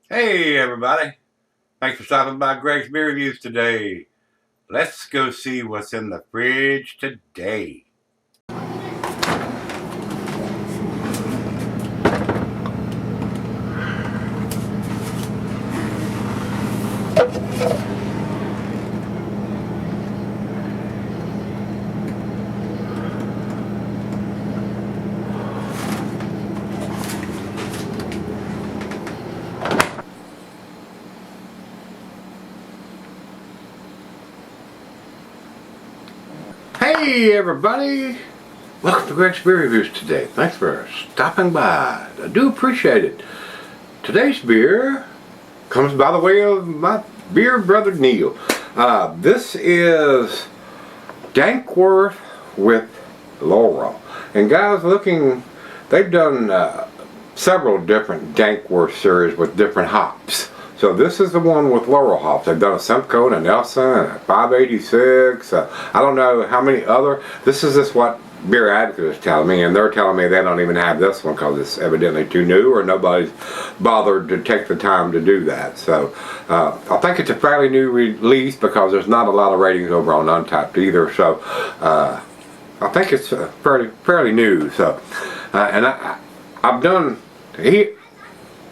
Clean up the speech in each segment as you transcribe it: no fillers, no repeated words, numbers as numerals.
Hey everybody, thanks for stopping by Gregsbeerreviews today. Let's go see what's in the fridge today. Hey everybody, welcome to Gregsbeerreviews today. Thanks for stopping by. I do appreciate it. Today's beer comes by the way of my beer brother Neil. This is Dankworth with Loral. And guys, they've done several different Dankworth series with different hops. So this is the one with Loral hops. They've done a Simcoe and a Nelson and a 586. I don't know how many other. This is what Beer Advocate is telling me, and they're telling me they don't even have this one because it's evidently too new or nobody's bothered to take the time to do that. So I think it's a fairly new release because there's not a lot of ratings over on Untapped either. So I think it's fairly new. So and I've done.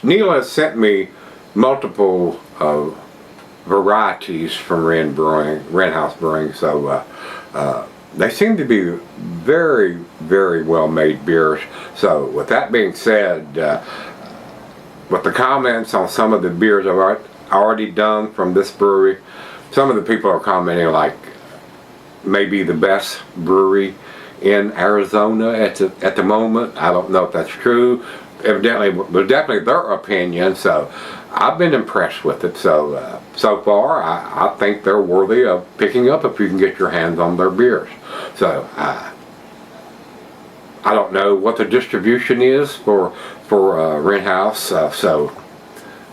Neil has sent me multiple varieties from Wren House Brewing, so they seem to be very, very well made beers. So with that being said, with the comments on some of the beers I've already done from this brewery, some of the people are commenting like maybe the best brewery in Arizona at the moment. I don't know if that's true. Evidently, but definitely their opinion. So I've been impressed with it. So so far, I think they're worthy of picking up if you can get your hands on their beers. So I don't know what the distribution is for Wren House. So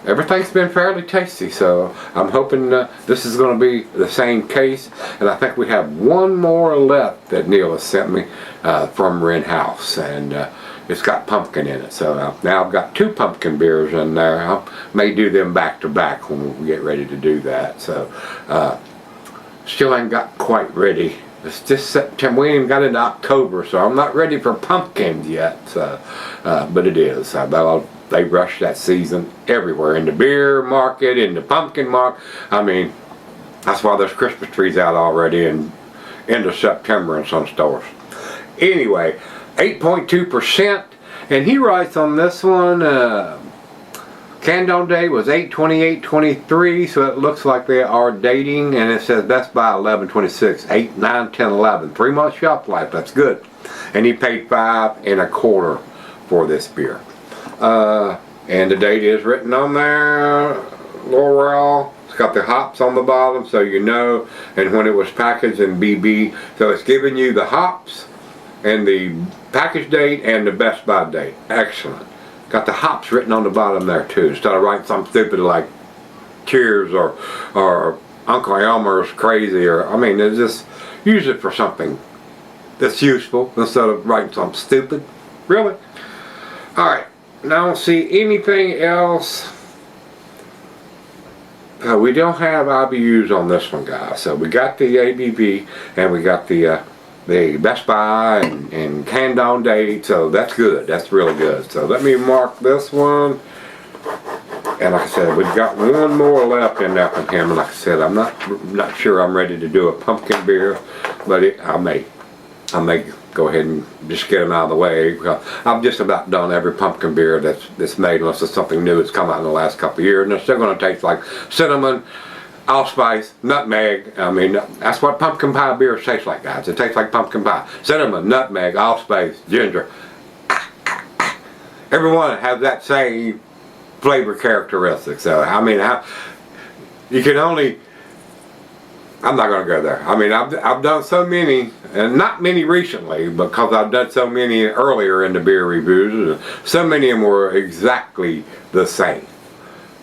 everything's been fairly tasty. So I'm hoping this is going to be the same case. And I think we have one more left that Neil has sent me from Wren House, and it's got pumpkin in it. So now I've got two pumpkin beers in there. I may do them back to back when we get ready to do that. So still ain't got quite ready. It's just September. We ain't even got into October, so I'm not ready for pumpkins yet. So, but it is. They rush that season everywhere, in the beer market, in the pumpkin market. I mean, that's why there's Christmas trees out already in end of September in some stores. Anyway, 8.2%, and he writes on this one, canned on date was 8/28/23, so it looks like they are dating, and it says Best Buy 11/26, 8, 9, 10, 11, 3 month shelf life. That's good. And he paid $5 1/4 for this beer. And the date is written on there, Loral. It's got the hops on the bottom, so you know, and when it was packaged in BB, so it's giving you the hops and the package date and the Best Buy date. Excellent. Got the hops written on the bottom there too, instead of writing something stupid like Cheers or Uncle Elmer's Crazy, or I mean, just use it for something that's useful instead of writing something stupid. Really? Alright, now I don't see anything else. We don't have IBUs on this one, guys. So we got the ABV and we got the Best Buy and canned on date, so that's good. That's really good. So let me mark this one. And like I said, we've got one more left in there from him. And like I said, I'm not sure I'm ready to do a pumpkin beer, but I may go ahead and just get them out of the way, because I've just about done every pumpkin beer that's made, unless it's something new that's come out in the last couple of years, and they're still going to taste like cinnamon, allspice, nutmeg. I mean, that's what pumpkin pie beers taste like, guys. It tastes like pumpkin pie. Cinnamon, nutmeg, allspice, ginger. Everyone has that same flavor characteristic. So, I mean, you can only... I'm not going to go there. I mean, I've done so many, and not many recently, because I've done so many earlier in the beer reviews. So many of them were exactly the same.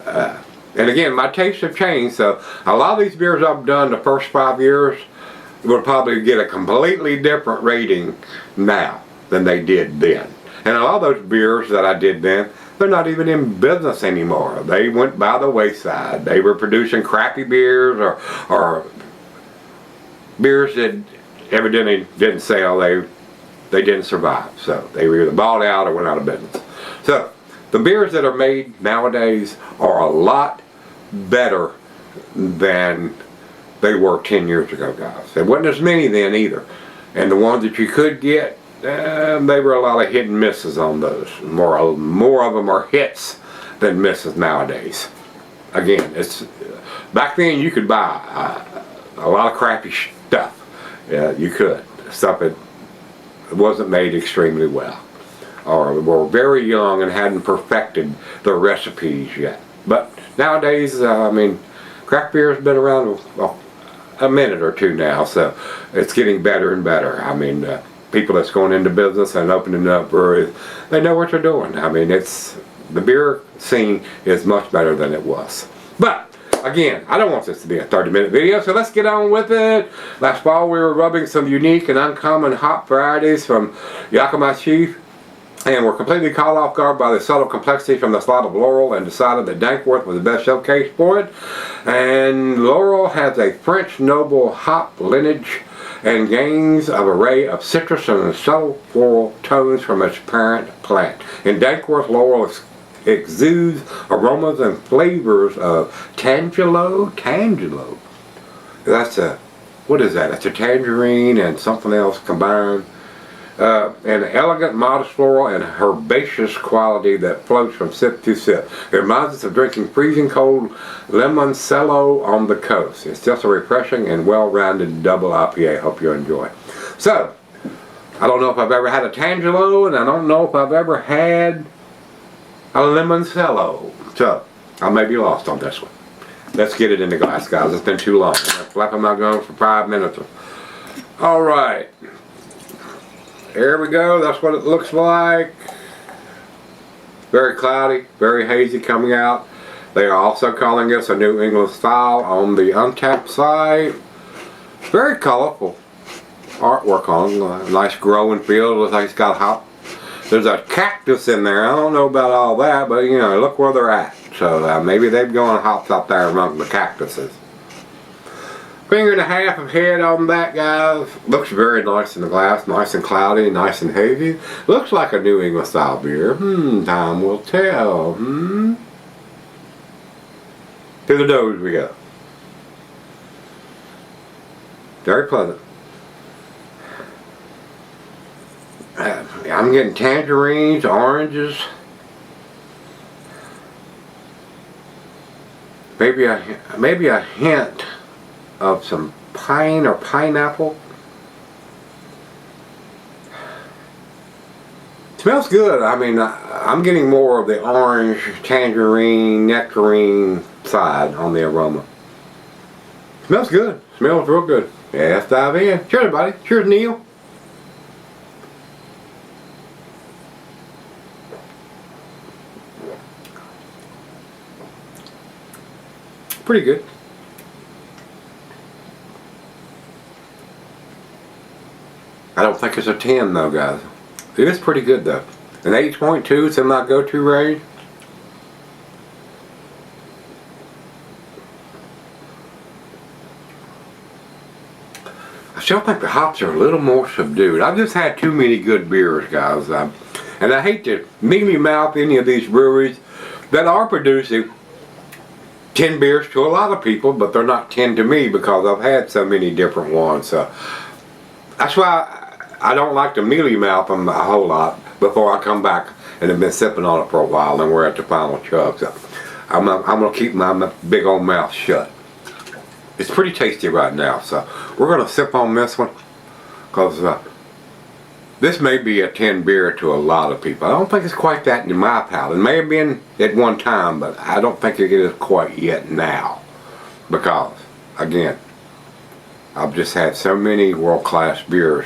And again, my tastes have changed, so a lot of these beers I've done the first 5 years will probably get a completely different rating now than they did then. And a lot of those beers that I did then, they're not even in business anymore. They went by the wayside. They were producing crappy beers or beers that evidently didn't sell. They didn't survive. So they were either bought out or went out of business. So the beers that are made nowadays are a lot better than they were 10 years ago, guys. There wasn't as many then either. And the ones that you could get, they were a lot of hit and misses on those. More of them are hits than misses nowadays. Again, it's back then you could buy a lot of crappy stuff. You could. Stuff that wasn't made extremely well, or were very young and hadn't perfected the recipes yet. But nowadays, I mean, craft beer has been around a minute or two now, so it's getting better and better. I mean, people that's going into business and opening up breweries, they know what they're doing. I mean, the beer scene is much better than it was. But again, I don't want this to be a 30-minute video, so let's get on with it. Last fall we were rubbing some unique and uncommon hop varieties from Yakima Chief, and were completely caught off guard by the subtle complexity from the slide of Loral and decided that Dankworth was the best showcase for it. And Loral has a French noble hop lineage and gains an array of citrus and subtle floral tones from its parent plant. In Dankworth, Loral exudes aromas and flavors of tangelo. That's what is that? It's a tangerine and something else combined. An elegant, modest floral and herbaceous quality that floats from sip to sip. It reminds us of drinking freezing cold limoncello on the coast. It's just a refreshing and well-rounded double IPA. Hope you enjoy. So, I don't know if I've ever had a tangelo, and I don't know if I've ever had a limoncello. So, I may be lost on this one. Let's get it in the glass, guys. It's been too long. I'm flapping my gums for 5 minutes. Alright. There we go. That's what it looks like. Very cloudy, very hazy coming out. They are also calling this a New England style on the Untapped site. Very colorful artwork on it. Nice growing field. Looks like it's got hop. There's a cactus in there. I don't know about all that, but you know, look where they're at. So maybe they've gone hops up there among the cactuses. Finger and a half of head on that, guys. Looks very nice in the glass. Nice and cloudy, nice and hazy. Looks like a New England style beer. Time will tell. To the nose we go. Very pleasant. I'm getting tangerines, oranges. Maybe a hint of some pine or pineapple. Smells good. I mean, I'm getting more of the orange, tangerine, nectarine side on the aroma. Smells good. Smells real good. Yeah, let's dive in. Cheers, everybody. Cheers, Neil. Pretty good. I don't think it's a 10 though, guys. It is pretty good though. An 8.2 is in my go-to range. I still think the hops are a little more subdued. I've just had too many good beers, guys. And I hate to mealy mouth any of these breweries that are producing 10 beers to a lot of people, but they're not 10 to me because I've had so many different ones. So that's why I don't like to mealy mouth them a whole lot before I come back and have been sipping on it for a while and we're at the final chug. So I'm going to keep my big old mouth shut. It's pretty tasty right now, so we're going to sip on this one because this may be a 10 beer to a lot of people. I don't think it's quite that in my palate. It may have been at one time, but I don't think it is quite yet now because, again, I've just had so many world-class beers.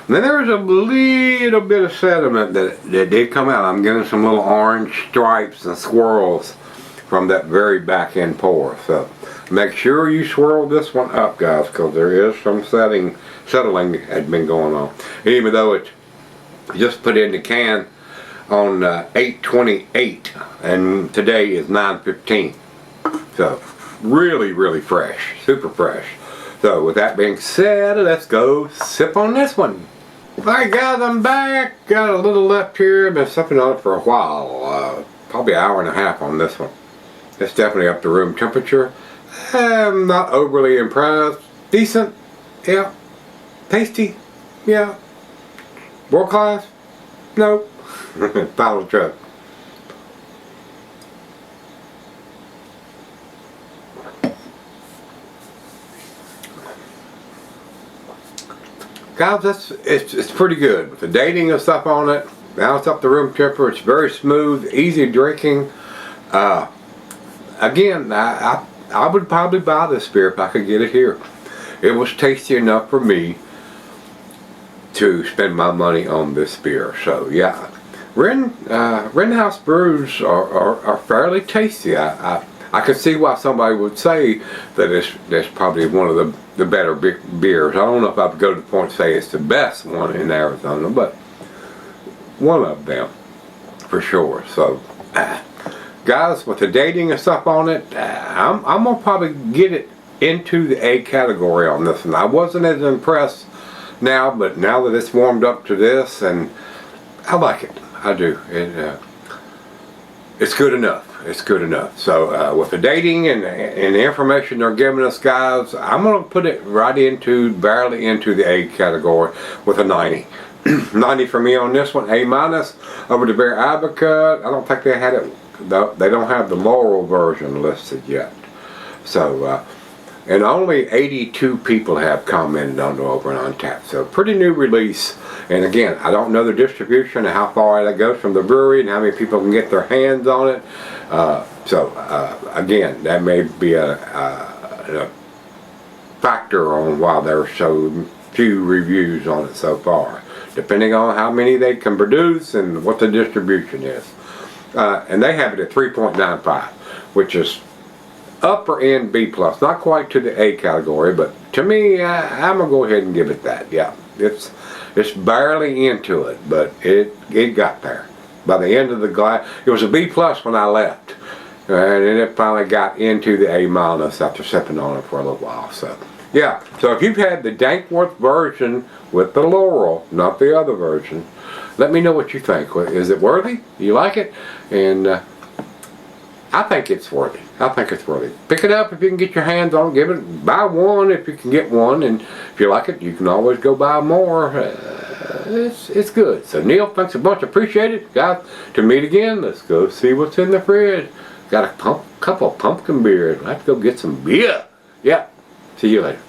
And then there's a little bit of sediment that did come out. I'm getting some little orange stripes and swirls from that very back end pour. So make sure you swirl this one up, guys, because there is some settling had been going on. Even though it's just put in the can, on 8/28, and today is 9/15. So really, really fresh, super fresh. So with that being said, let's go sip on this one. Alright guys, I'm back. Got a little left here. Been sipping on it for a while. Probably an hour and a half on this one. It's definitely up to room temperature. I'm not overly impressed. Decent. Yeah. Tasty. Yeah. World class? No. Final truck. Guys, it's pretty good. With the dating and stuff on it, now it's up to room temperature. It's very smooth, easy drinking. Again, I would probably buy this beer if I could get it here. It was tasty enough for me to spend my money on this beer. So yeah, Wren House brews are fairly tasty. I can see why somebody would say that it's probably one of the better beers. I don't know if I would go to the point to say it's the best one in Arizona, but one of them for sure. So guys, with the dating and stuff on it, I'm gonna probably get it into the A category on this one. I wasn't as impressed now, but now that it's warmed up to this, and I like it. I do. It's good enough. It's good enough. So with the dating and the information they're giving us, guys, I'm going to put it right barely into the A category with a 90. 90 for me on this one. A minus over the Beer Advocate. I don't think they had it. They don't have the Loral version listed yet. So and only 82 people have commented on it over and Untapped. So pretty new release. And again, I don't know the distribution and how far that goes from the brewery and how many people can get their hands on it. Again, that may be a factor on why there's so few reviews on it so far, depending on how many they can produce and what the distribution is. And they have it at 3.95, which is upper end B+, not quite to the A category, but to me, I'm gonna go ahead and give it that. Yeah, it's barely into it, but it got there. By the end of the glass, it was a B+ when I left, and then it finally got into the A- after sipping on it for a little while. So yeah, so if you've had the Dankworth version with the Loral, not the other version, let me know what you think. Is it worthy? Do you like it? And I think it's worthy. I think it's worthy. Pick it up if you can get your hands on it. Buy one if you can get one, and if you like it, you can always go buy more. It's good. So Neil, thanks a bunch. Appreciate it, guys. To meet again, let's go see what's in the fridge. Got a couple of pumpkin beers. I have to go get some beer. Yeah. See you later.